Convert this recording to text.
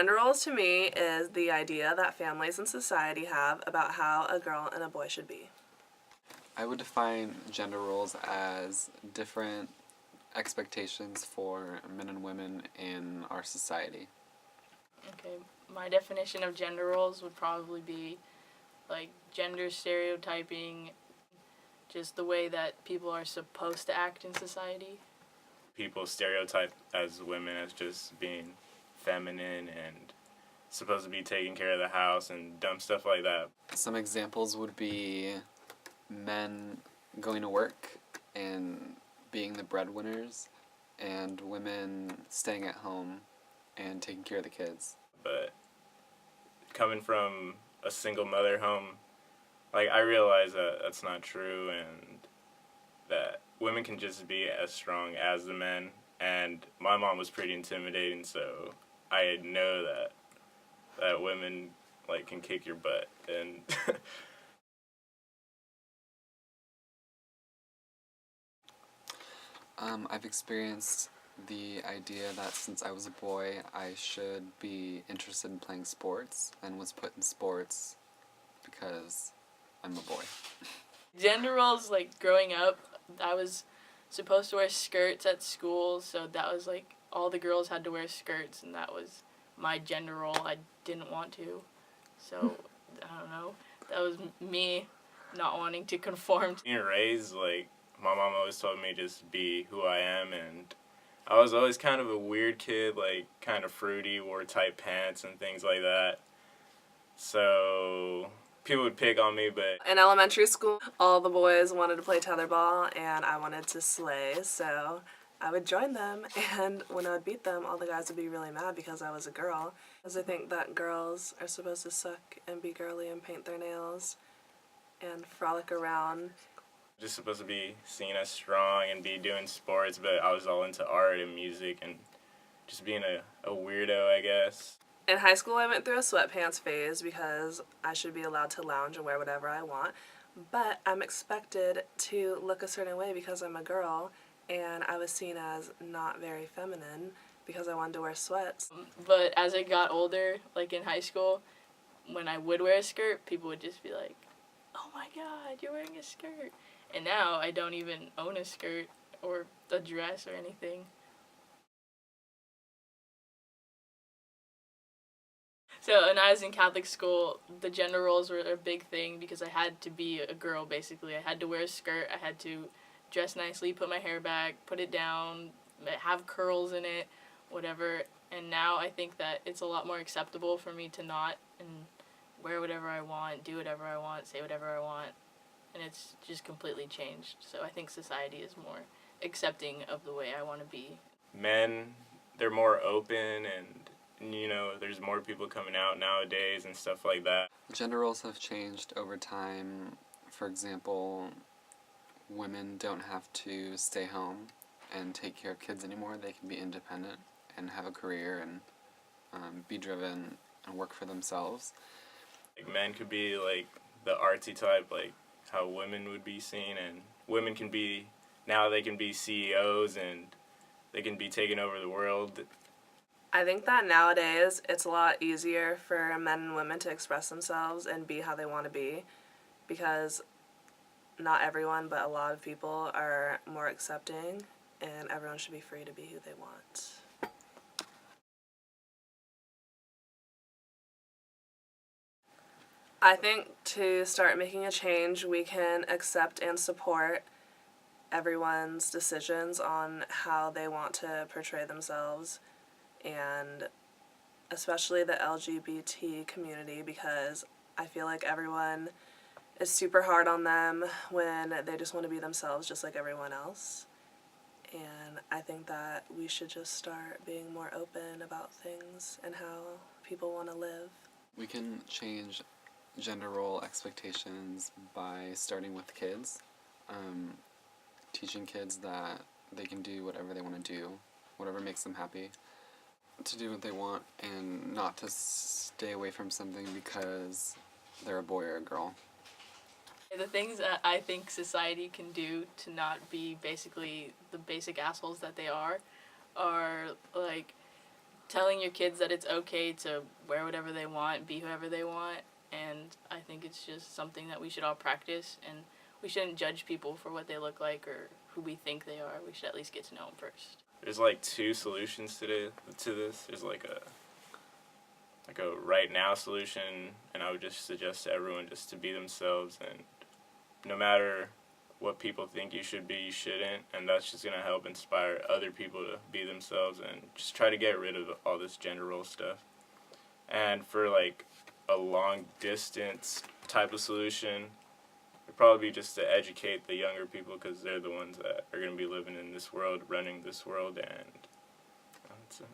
Gender roles to me is the idea that families and society have about how a girl and a boy should be. I would define gender roles as different expectations for men and women in our society. Okay, my definition of gender roles would probably be like gender stereotyping, just the way that people are supposed to act in society. People stereotype as women as just being feminine and supposed to be taking care of the house and dumb stuff like that. Some examples would be men going to work and being the breadwinners, and women staying at home and taking care of the kids. But coming from a single mother home, like, I realize that that's not true and that women can just be as strong as the men. And my mom was pretty intimidating, so I know that women, like, can kick your butt. And I've experienced the idea that since I was a boy, I should be interested in playing sports, and was put in sports because I'm a boy. Gender roles, like growing up, I was supposed to wear skirts at school, so that was like all the girls had to wear skirts, and that was my gender role. I didn't want to, so I don't know. That was me not wanting to conform. being raised, like, my mom always told me just be who I am, and I was always kind of a weird kid, like, kind of fruity, wore tight pants and things like that. So people would pick on me, but In elementary school, all the boys wanted to play tetherball, and I wanted to slay, so I would join them, and when I would beat them, all the guys would be really mad because I was a girl. Because I think that girls are supposed to suck and be girly and paint their nails and frolic around. just supposed to be seen as strong and be doing sports, but I was all into art and music and just being a weirdo, I guess. In high school, I went through a sweatpants phase because I should be allowed to lounge and wear whatever I want, but I'm expected to look a certain way because I'm a girl, and I was seen as not very feminine because I wanted to wear sweats. But as I got older, like in high school, when I would wear a skirt, people would just be like, "Oh my God, you're wearing a skirt." And now I don't even own a skirt or a dress or anything. So when I was in Catholic school, the gender roles were a big thing because I had to be a girl, basically. I had to wear a skirt, I had to dress nicely, put my hair back, put it down, have curls in it, whatever. And now I think that it's a lot more acceptable for me to not and wear whatever I want, do whatever I want, say whatever I want. And it's just completely changed. So I think society is more accepting of the way I want to be. Men, they're more open and, you know, there's more people coming out nowadays and stuff like that. Gender roles have changed over time. For example, women don't have to stay home and take care of kids anymore. They can be independent and have a career and be driven and work for themselves. Like, men could be like the artsy type, like how women would be seen, and women can be, now they can be CEOs and they can be taking over the world. I think that nowadays it's a lot easier for men and women to express themselves and be how they want to be, because not everyone, but a lot of people are more accepting, and everyone should be free to be who they want. I think to start making a change, we can accept and support everyone's decisions on how they want to portray themselves, and especially the LGBT community, because I feel like everyone is super hard on them when they just want to be themselves just like everyone else. And I think that we should just start being more open about things and how people want to live. We can change gender role expectations by starting with kids, teaching kids that they can do whatever they want to do, whatever makes them happy, to do what they want, and not to stay away from something because they're a boy or a girl. The things that I think society can do to not be basically the basic assholes that they are like telling your kids that it's okay to wear whatever they want, be whoever they want, and I think it's just something that we should all practice, and we shouldn't judge people for what they look like or who we think they are. We should at least get to know them first. There's like two solutions to this. There's like a right now solution, and I would just suggest to everyone just to be themselves, and no matter what people think you should be, you shouldn't, and that's just going to help inspire other people to be themselves and just try to get rid of all this gender role stuff. And for like a long distance type of solution, it'd probably be just to educate the younger people, because they're the ones that are going to be living in this world, running this world, and that's it.